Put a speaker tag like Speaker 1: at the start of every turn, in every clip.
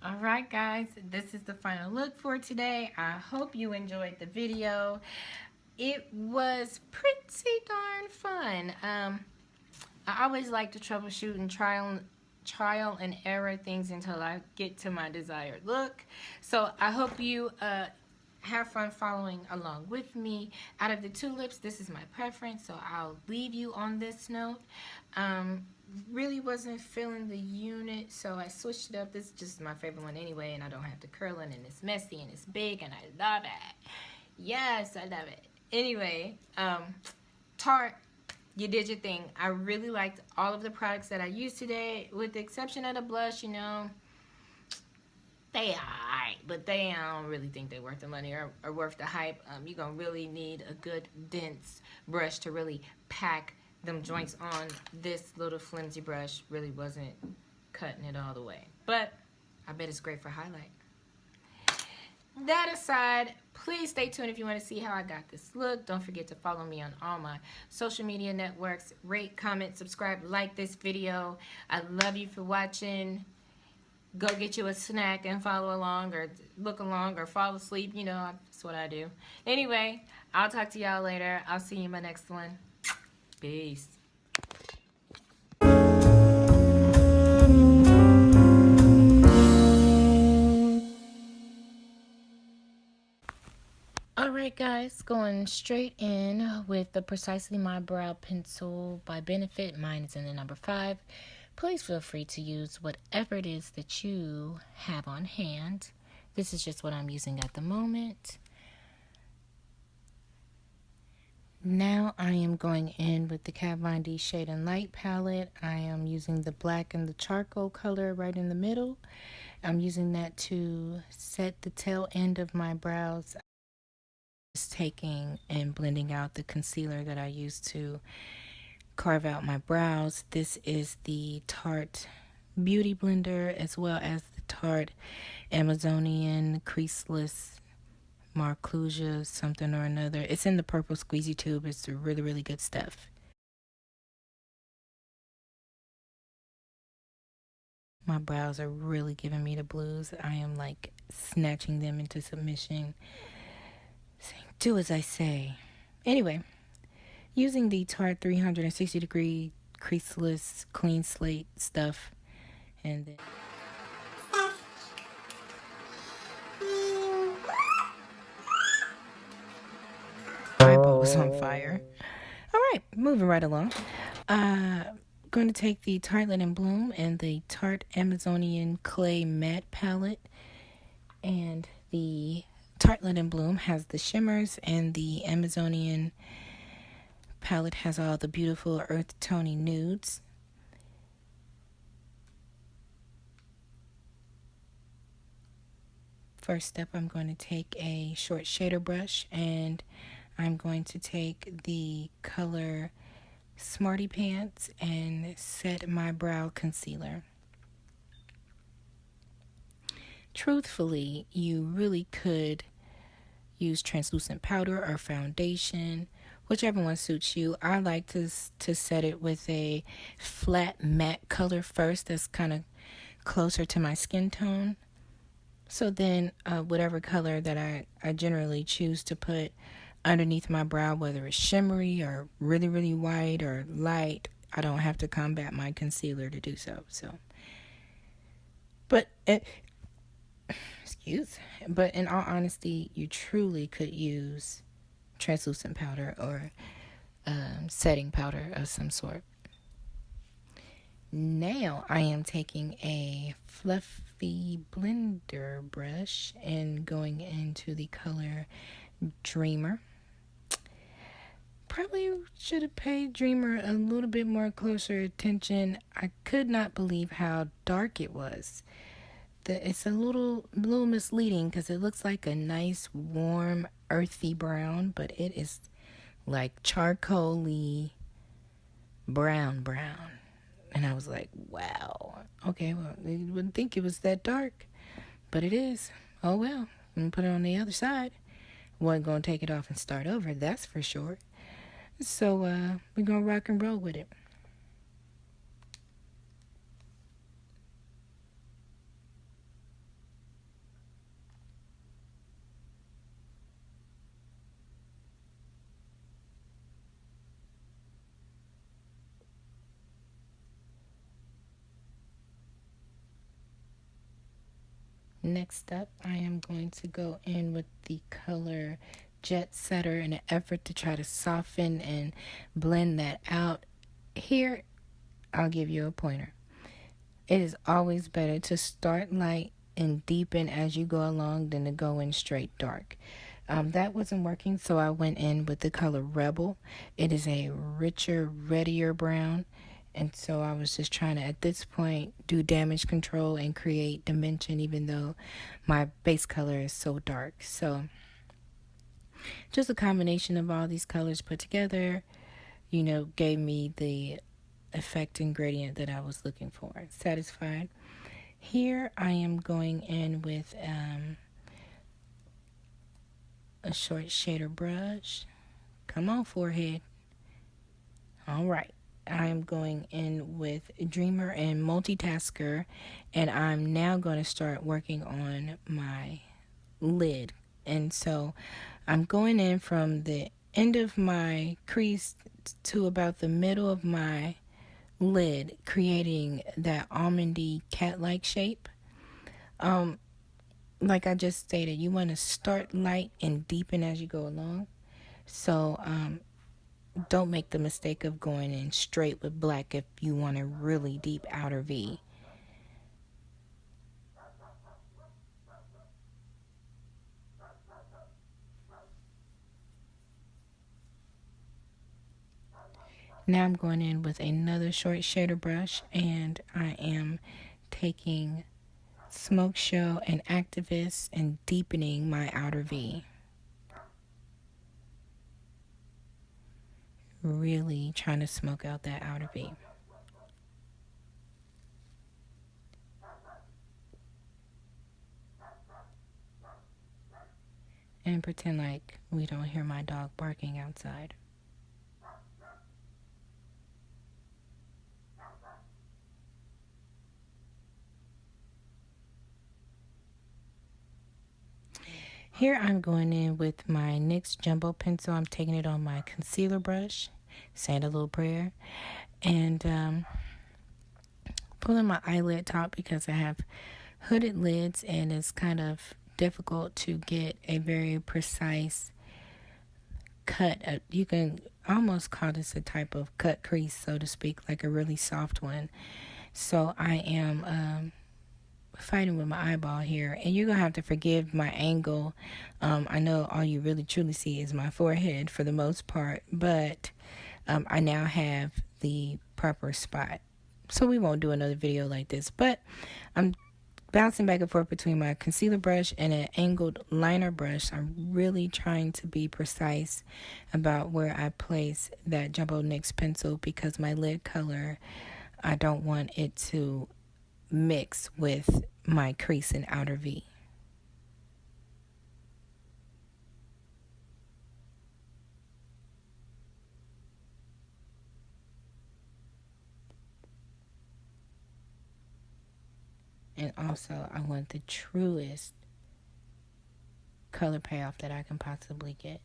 Speaker 1: All right, guys, this is the final look for today. I hope you enjoyed the video. It was pretty darn fun. I always like to troubleshoot and trial and error things until I get to my desired look. So I hope you have fun following along with me. Out of the tulips, this is my preference, so I'll leave you on this note. Really wasn't feeling the unit, so I switched it up. This is just my favorite one anyway, and I don't have to curl it, and it's messy and it's big, and I love it. Yes, I love it. Anyway, Tarte, you did your thing. I really liked all of the products that I used today, with the exception of the blush. They alright, but I don't really think they're worth the money or worth the hype. You're gonna really need a good dense brush to really pack them joints on. This little flimsy brush really wasn't cutting it all the way, but I bet it's great for highlight. That aside, please stay tuned if you want to see how I got this look. Don't forget to follow me on all my social media networks. Rate, comment, subscribe, like this video. I love you for watching. Go get you a snack and follow along, or look along, or fall asleep. That's what I do. Anyway, I'll talk to y'all later. I'll see you in my next one. Peace. Alright guys, going straight in with the Precisely My Brow Pencil by Benefit. Mine is in the number 5. Please feel free to use whatever it is that you have on hand. This is just what I'm using at the moment. Now I am going in with the Kat Von D Shade and Light palette. I am using the black and the charcoal color right in the middle. I'm using that to set the tail end of my brows. Just taking and blending out the concealer that I used to carve out my brows. This is the Tarte Beauty Blender, as well as the Tarte Amazonian Creaseless Marclusia something or another. It's in the purple squeezy tube. It's really, really good stuff. My brows are really giving me the blues. I am like snatching them into submission, saying, do as I say. Anyway, using the Tarte 360 degree creaseless clean slate stuff, and then eyeball was on fire. All right, moving right along. Going to take the Tarte Let and Bloom and the Tarte Amazonian Clay Matte Palette, and the Tarte Let and Bloom has the shimmers, and the Amazonian palette has all the beautiful earth tony nudes. First step, I'm going to take a short shader brush, and I'm going to take the color Smarty Pants and set my brow concealer. Truthfully, you really could use translucent powder or foundation, whichever one suits you. I like to set it with a flat matte color first that's kind of closer to my skin tone. So then whatever color that I generally choose to put underneath my brow, whether it's shimmery or really, really white or light, I don't have to combat my concealer to do so. But in all honesty, you truly could use translucent powder or setting powder of some sort. Now I am taking a fluffy blender brush and going into the color Dreamer. Probably should have paid Dreamer a little bit more closer attention. I could not believe how dark it was. It's a little misleading because it looks like a nice warm earthy brown, but it is like charcoaly brown. And I was like, wow, okay, well, you wouldn't think it was that dark, but it is. Oh well, I'm gonna put it on the other side. Wasn't gonna take it off and start over, that's for sure. So we're gonna rock and roll with it. Next up, I am going to go in with the color Jet Setter in an effort to try to soften and blend that out. Here, I'll give you a pointer. It is always better to start light and deepen as you go along than to go in straight dark. That wasn't working, so I went in with the color Rebel. It is a richer, reddier brown. And so I was just trying to, at this point, do damage control and create dimension, even though my base color is so dark. So just a combination of all these colors put together, gave me the effect and gradient that I was looking for. Satisfied. Here I am going in with a short shader brush. Come on, forehead. All right. I am going in with Dreamer and Multitasker, and I'm now going to start working on my lid. And so I'm going in from the end of my crease to about the middle of my lid, creating that almondy cat-like shape. Like I just stated, you want to start light and deepen as you go along. So don't make the mistake of going in straight with black if you want a really deep outer V. Now I'm going in with another short shader brush, and I am taking Smoke Show and Activist and deepening my outer V. Really trying to smoke out that outer V. And pretend like we don't hear my dog barking outside. Here I'm going in with my NYX Jumbo Pencil. I'm taking it on my concealer brush, saying a little prayer, and pulling my eyelid top because I have hooded lids and it's kind of difficult to get a very precise cut. You can almost call this a type of cut crease, so to speak, like a really soft one. So I am fighting with my eyeball here, and you're gonna have to forgive my angle. I know all you really truly see is my forehead for the most part, but I now have the proper spot, so we won't do another video like this. But I'm bouncing back and forth between my concealer brush and an angled liner brush. I'm really trying to be precise about where I place that Jumbo NYX pencil because my lid color, I don't want it to mix with my crease and outer V. And also, I want the truest color payoff that I can possibly get.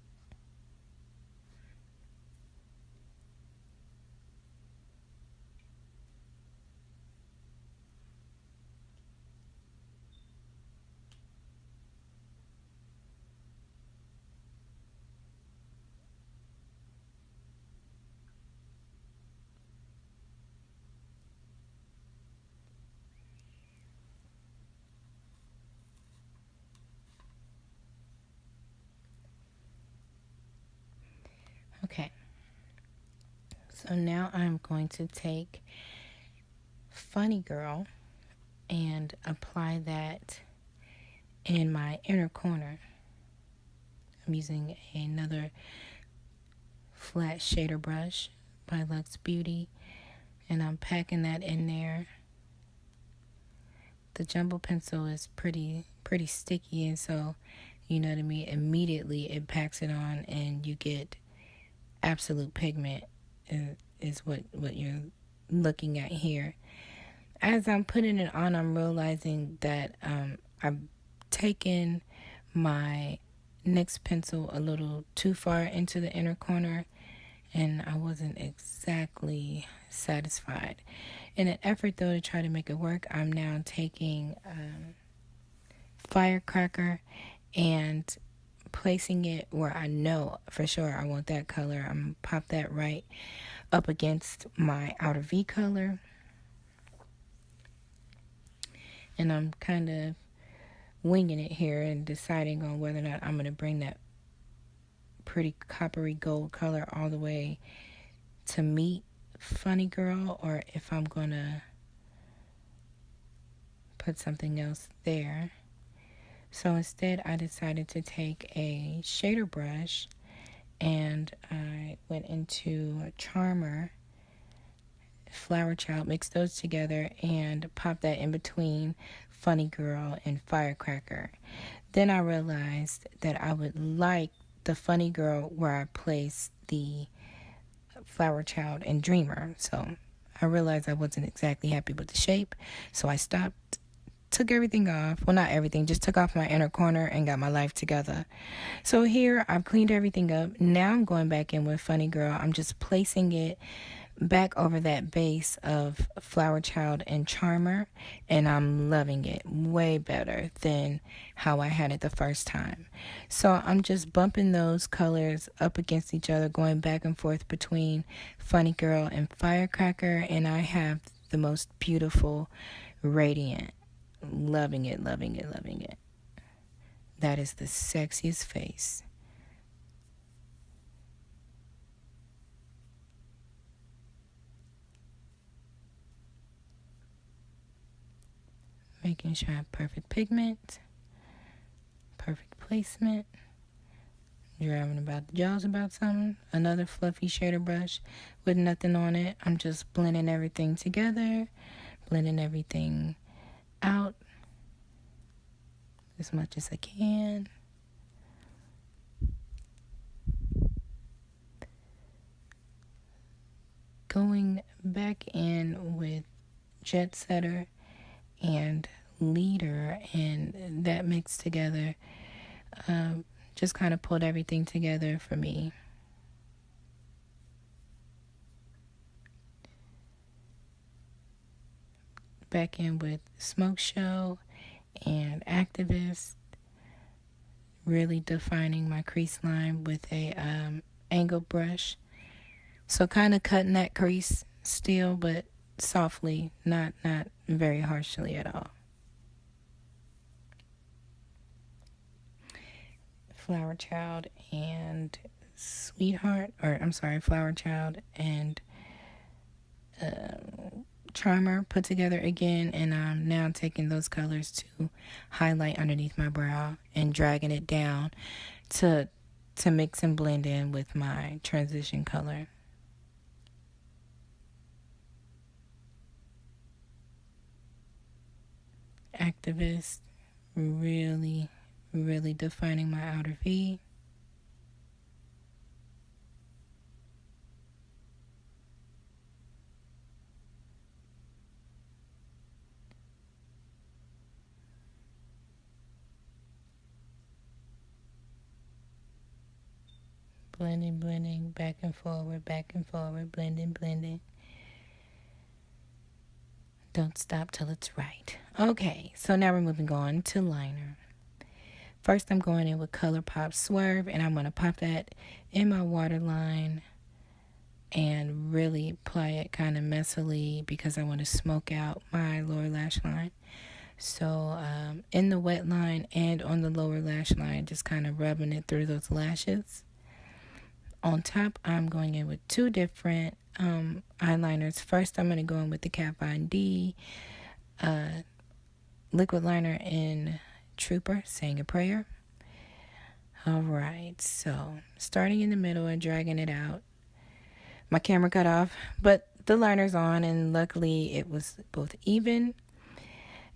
Speaker 1: Okay, so now I'm going to take Funny Girl and apply that in my inner corner. I'm using another flat shader brush by Luxe Beauty, and I'm packing that in there. The Jumbo pencil is pretty sticky, and so, you know what I mean, immediately it packs it on and you get absolute pigment is what you're looking at here. As I'm putting it on, I'm realizing that I've taken my NYX pencil a little too far into the inner corner, and I wasn't exactly satisfied. In an effort, though, to try to make it work, I'm now taking firecracker and placing it where I know for sure I want that color. I'm going to pop that right up against my outer V color. And I'm kind of winging it here and deciding on whether or not I'm going to bring that pretty coppery gold color all the way to meet Funny Girl, or if I'm going to put something else there. So instead, I decided to take a shader brush and I went into a Charmer, Flower Child, mixed those together and popped that in between Funny Girl and Firecracker. Then I realized that I would like the Funny Girl where I placed the Flower Child and Dreamer. So I realized I wasn't exactly happy with the shape, so I stopped, took everything off. Well, not everything, just took off my inner corner and got my life together. So here I've cleaned everything up. Now I'm going back in with Funny Girl. I'm just placing it back over that base of Flower Child and Charmer, and I'm loving it way better than how I had it the first time. So I'm just bumping those colors up against each other, going back and forth between Funny Girl and Firecracker, and I have the most beautiful radiant. Loving it, loving it, loving it. That is the sexiest face. Making sure I have perfect pigment, perfect placement. Driving about the jaws about something. Another fluffy shader brush with nothing on it. I'm just blending everything together, blending everything out as much as I can. Going back in with Jet Setter and Leader, and that mixed together just kind of pulled everything together for me. Back in with Smoke Show and Activist, really defining my crease line with a angle brush. So kind of cutting that crease still, but softly, not very harshly at all. Flower Child and Flower Child and Charmer put together again, and I'm now taking those colors to highlight underneath my brow and dragging it down to mix and blend in with my transition color. Activist, really defining my outer V. Blending, back and forward, blending. Don't stop till it's right. Okay, so now we're moving on to liner. First, I'm going in with ColourPop Swerve, and I'm going to pop that in my waterline and really apply it kind of messily because I want to smoke out my lower lash line. So in the wet line and on the lower lash line, just kind of rubbing it through those lashes. On top, I'm going in with two different eyeliners. First, I'm going to go in with the Kat Von D liquid liner in Trooper, Saying a Prayer. Alright, so starting in the middle and dragging it out. My camera cut off, but the liner's on, and luckily it was both even.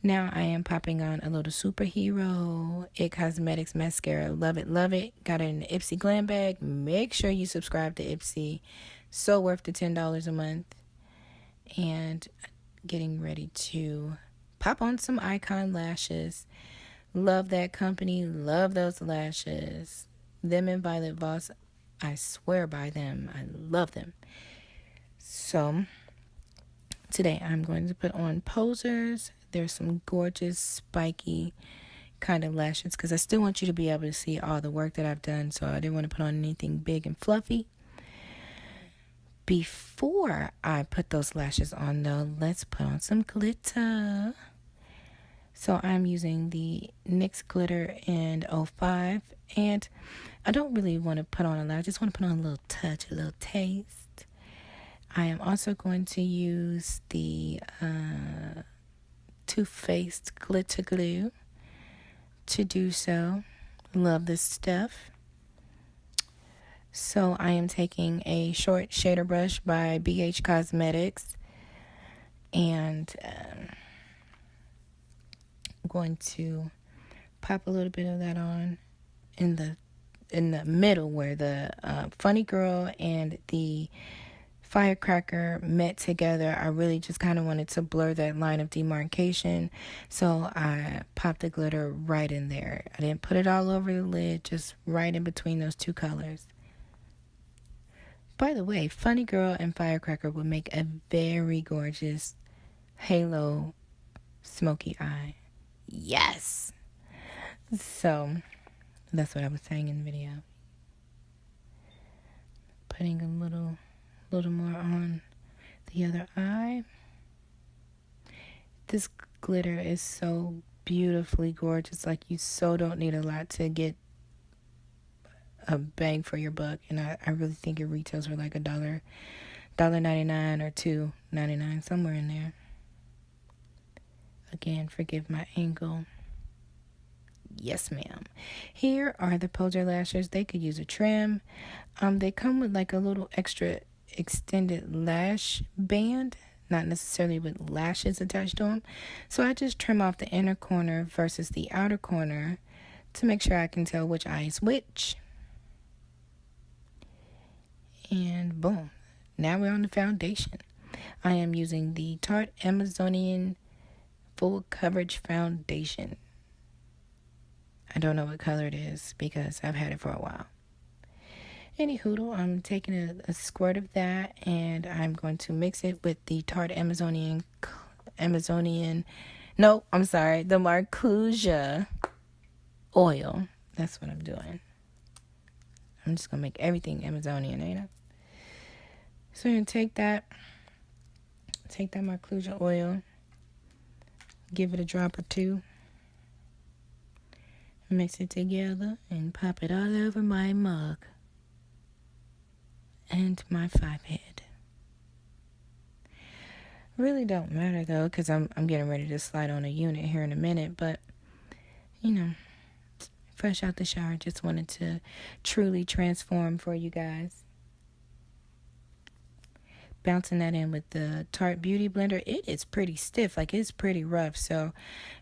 Speaker 1: Now I am popping on a little Superhero It Cosmetics mascara. Love it. Got it in the Ipsy Glam bag. Make sure you subscribe to Ipsy. So worth the $10 a month. And getting ready to pop on some Icon lashes. Love that company. Love those lashes. Them and Violet Voss, I swear by them. I love them. So today I'm going to put on Posers. There's some gorgeous spiky kind of lashes because I still want you to be able to see all the work that I've done. So I didn't want to put on anything big and fluffy. Before I put those lashes on though, let's put on some glitter. So I'm using the NYX glitter in 05, and I don't really want to put on a lot. I just want to put on a little touch, a little taste. I am also going to use the Too Faced glitter glue to do so. Love this stuff. So I am taking a short shader brush by BH Cosmetics, and I'm going to pop a little bit of that on in the middle where the Funny Girl and the Firecracker met together. I really just kind of wanted to blur that line of demarcation, so I popped the glitter right in there. I didn't put it all over the lid, just right in between those two colors. By the way, Funny Girl and Firecracker would make a very gorgeous halo smoky eye. Yes! So, that's what I was saying in the video. Putting a little more on the other eye. This glitter is so beautifully gorgeous. Like, you so don't need a lot to get a bang for your buck. And I really think it retails for like $1.99 or $2.99, somewhere in there. Again, forgive my angle. Yes, ma'am. Here are the poser lashes. They could use a trim. They come with like a little extra extended lash band, not necessarily with lashes attached to them. So I just trim off the inner corner versus the outer corner to make sure I can tell which eye is which. And boom. Now we're on the foundation. I am using the Tarte Amazonian Full Coverage Foundation. I don't know what color it is because I've had it for a while. Anywho, I'm taking a squirt of that, and I'm going to mix it with the Tarte the Marclusia oil. That's what I'm doing. I'm just going to make everything Amazonian, ain't it? So I'm going to take that Marclusia oil, give it a drop or two, mix it together, and pop it all over my mug and my 5-head. Really don't matter though, because I'm getting ready to slide on a unit here in a minute, but you know, fresh out the shower, just wanted to truly transform for you guys. Bouncing that in with the Tarte Beauty Blender. It is pretty stiff, like it's pretty rough, so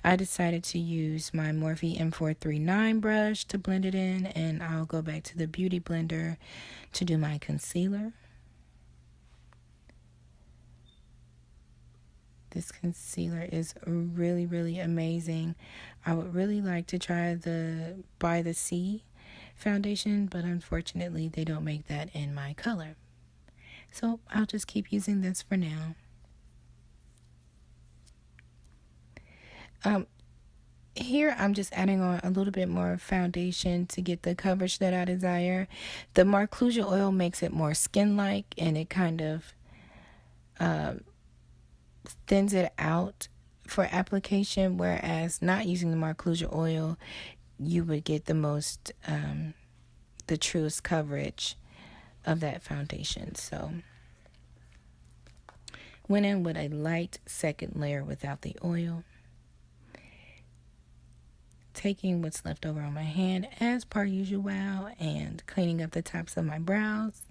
Speaker 1: I decided to use my Morphe M439 brush to blend it in, and I'll go back to the Beauty Blender to do my concealer. This concealer is really, really amazing. I would really like to try the By the Sea foundation, but unfortunately they don't make that in my color. So I'll just keep using this for now. Here I'm just adding on a little bit more foundation to get the coverage that I desire. The Marclusia oil makes it more skin-like, and it kind of thins it out for application, whereas not using the Marclusia oil, you would get the most, the truest coverage of that foundation. So went in with a light second layer without the oil, taking what's left over on my hand as per usual and cleaning up the tops of my brows,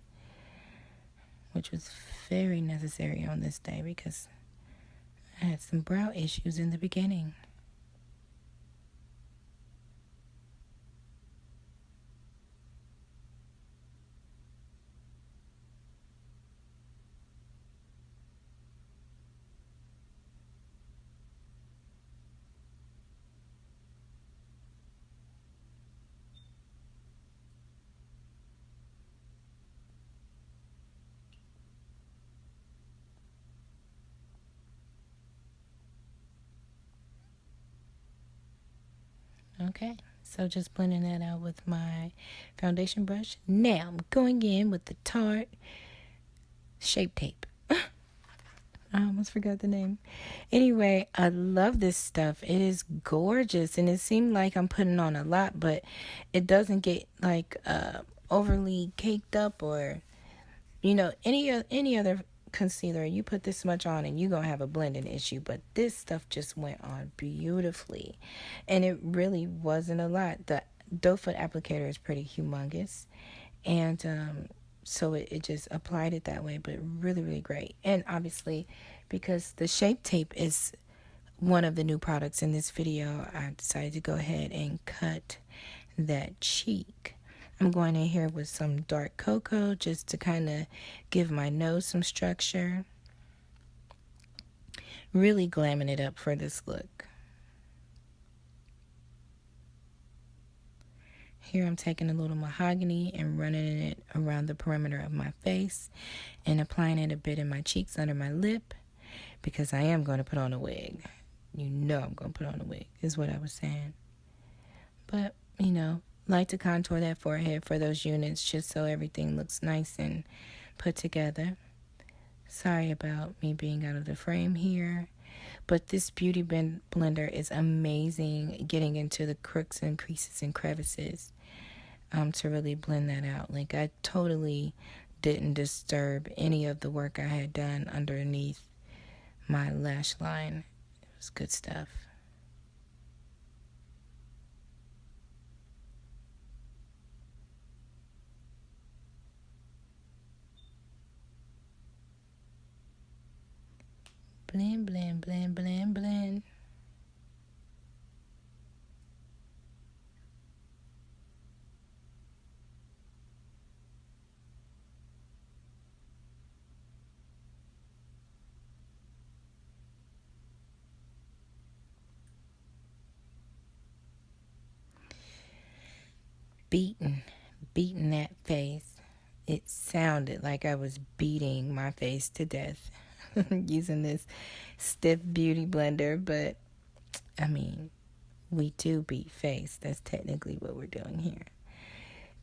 Speaker 1: which was very necessary on this day because I had some brow issues in the beginning. Okay, so just blending that out with my foundation brush. Now I'm going in with the Tarte Shape Tape. I almost forgot the name. Anyway, I love this stuff. It is gorgeous, and it seemed like I'm putting on a lot, but it doesn't get like overly caked up, or any other concealer. You put this much on and you're gonna have a blending issue, but this stuff just went on beautifully, and it really wasn't a lot. The doe foot applicator is pretty humongous, and so it just applied it that way, but really, really great. And obviously, because the Shape Tape is one of the new products in this video, I decided to go ahead and cut that cheek. I'm going in here with some dark cocoa just to kind of give my nose some structure. Really glamming it up for this look. Here I'm taking a little mahogany and running it around the perimeter of my face and applying it a bit in my cheeks under my lip, because I am going to put on a wig. You know I'm going to put on a wig, is what I was saying. But, like to contour that forehead for those units just so everything looks nice and put together. Sorry about me being out of the frame here. But this Beauty Blender is amazing, getting into the crooks and creases and crevices to really blend that out. Like, I totally didn't disturb any of the work I had done underneath my lash line. It was good stuff. Blend, blend, blend, blend, blend. Beating that face. It sounded like I was beating my face to death using this stiff beauty blender, but I mean, we do beat face. That's technically what we're doing here.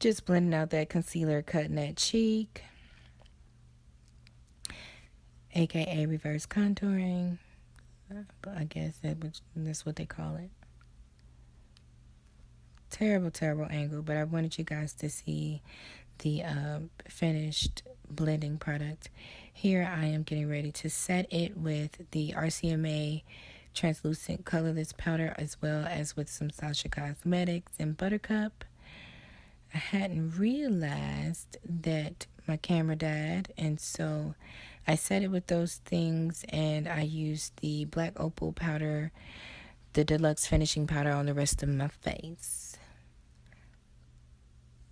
Speaker 1: Just blending out that concealer, cutting that cheek, aka reverse contouring. I guess that's what they call it. Terrible angle, but I wanted you guys to see the finished blending product. Here I am getting ready to set it with the RCMA translucent colorless powder, as well as with some Sasha Cosmetics and Buttercup. I hadn't realized that my camera died, and so I set it with those things, and I used the Black Opal powder, the deluxe finishing powder, on the rest of my face.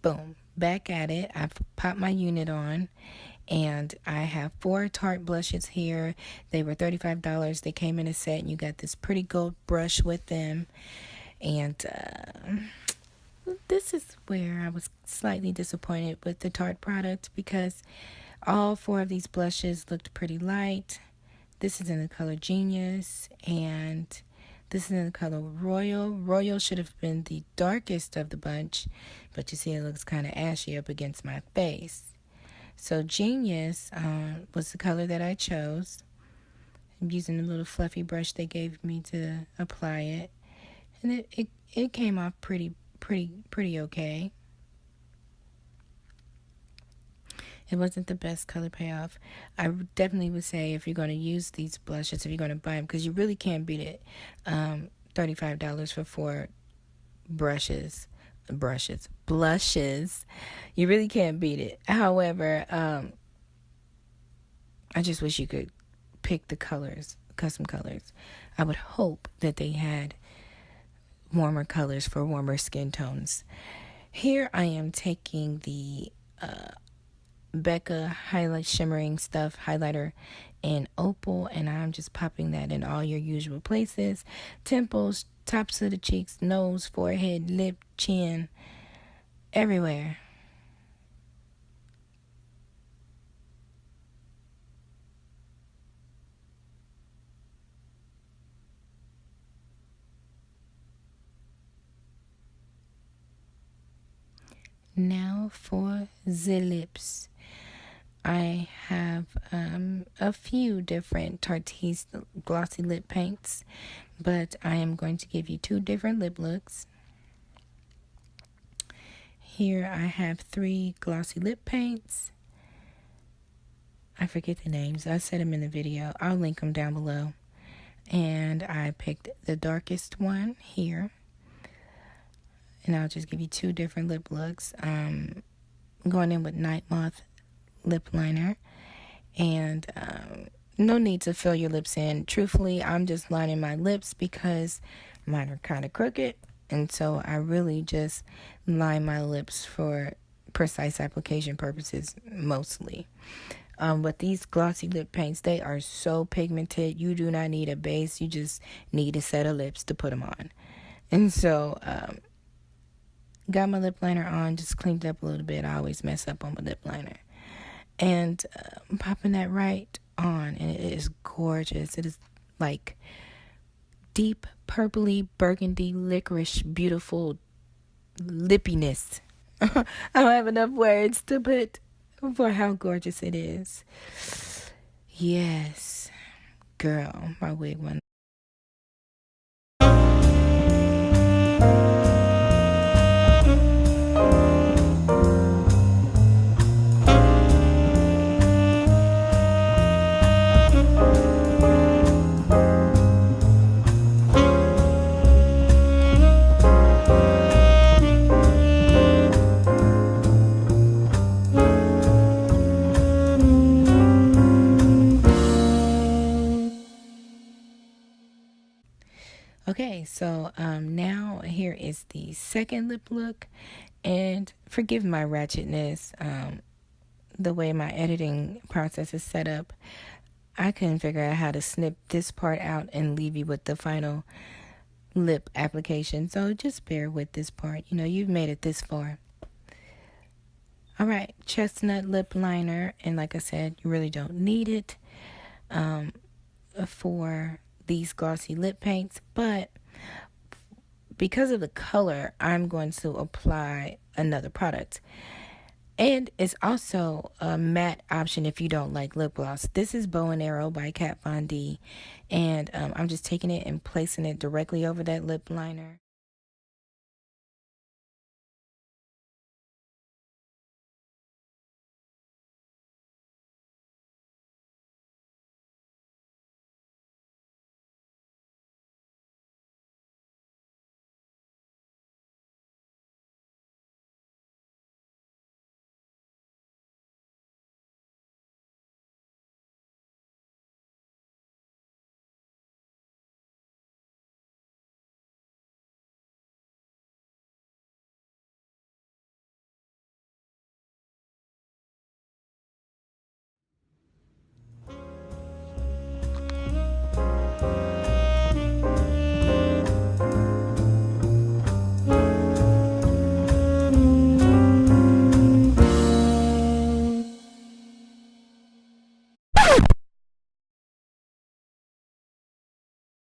Speaker 1: Boom, back at it. I've popped my unit on, and I have 4 Tarte blushes here. They were $35. They came in a set, and you got this pretty gold brush with them. And this is where I was slightly disappointed with the Tarte product, because all 4 of these blushes looked pretty light. This is in the color Genius, and this is in the color Royal. Royal should have been the darkest of the bunch, but you see it looks kind of ashy up against my face. So Genius was the color that I chose. I'm using a little fluffy brush they gave me to apply it, and it came off pretty okay. It wasn't the best color payoff. I definitely would say, if you're going to use these blushes, if you're going to buy them, because you really can't beat it, $35 for 4 blushes. You really can't beat it. However, I just wish you could pick the colors, custom colors. I would hope that they had warmer colors for warmer skin tones. Here I am taking the Becca Highlight Shimmering Stuff highlighter in Opal, and I'm just popping that in all your usual places: temples, tops of the cheeks, nose, forehead, lip, chin, everywhere. Now for the lips. I have a few different Tarte glossy lip paints, but I am going to give you 2 different lip looks. Here I have 3 glossy lip paints. I forget the names. I said them in the video. I'll link them down below. And I picked the darkest one here. And I'll just give you 2 different lip looks. I'm going in with Night Moth lip liner, and no need to fill your lips in. Truthfully, I'm just lining my lips because mine are kind of crooked, and so I really just line my lips for precise application purposes mostly. But these glossy lip paints, they are so pigmented. You do not need a base, you just need a set of lips to put them on. And so got my lip liner on, just cleaned it up a little bit. I always mess up on my lip liner. And I'm popping that right on, and it is gorgeous. It is like deep purpley burgundy licorice, beautiful lippiness. I don't have enough words to put for how gorgeous it is. Yes, girl, my wig went. Okay, so now here is the second lip look, and forgive my ratchetness, the way my editing process is set up. I couldn't figure out how to snip this part out and leave you with the final lip application, so just bear with this part. You know, you've made it this far. Alright, chestnut lip liner, and like I said, you really don't need it for these glossy lip paints, but because of the color, I'm going to apply another product. And it's also a matte option if you don't like lip gloss. This is Bow and Arrow by Kat Von D, and I'm just taking it and placing it directly over that lip liner.